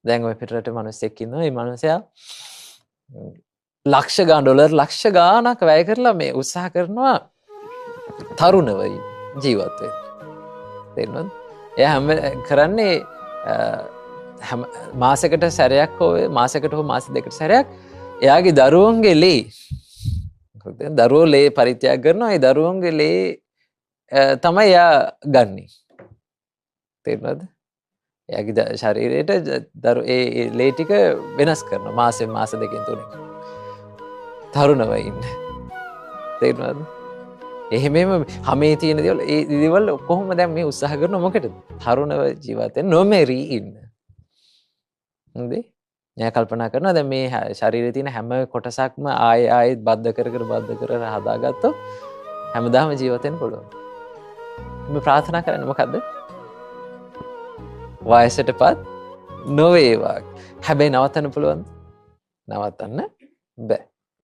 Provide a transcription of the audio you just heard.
දැන් ඔය පිටරට මිනිස්සෙක් ඉන්නවා. මේ මිනිසයා ලක්ෂ ගාන ඩොලර් ලක්ෂ ගාණක් වැය කරලා මේ උත්සාහ කරනවා තරුණව ජීවත් වෙන්න. තේරෙනවද? එයා හැම කරන්නේ මාසෙකට සැරයක් හෝ මාසෙකට හෝ මාස දෙකකට සැරයක් එයාගේ දරුවන්ගේ ලේ දරුවෝ ලේ පරිත්‍යාග කරනවා. ඒ දරුවන්ගේ ලේ තමයි එයා ගන්නෙ. තේරෙනවද? එයාගේ ශරීරයට ඒ ලේ ටික වෙනස් කරනවා මාසෙන් මාස දෙකෙන් තුනකින්. තරුණව ඉන්න. තේරෙනවද? එහෙමම හැමේ තියෙන දේවල් කොහොම දැන් මේ උත්සාහ කරන මොකටද? තරුණව ජීවත් වෙන්න නොමෙරි ඉන්න. හරිද? මම කල්පනා කරනවා දැන් මේ ශරීරයේ තියෙන හැම කොටසක්ම ආයෙත් බද්ධ කර හදාගත්තොත් හැමදාම ජීවත් වෙන්න පුළුවන්. මේ ප්‍රාර්ථනා කරන්නේ මොකද්ද? වයසටපත් නොවේවා. හැබැයි නවත්තන්න පුළුවන්ද? නවත්තන්න බෑ.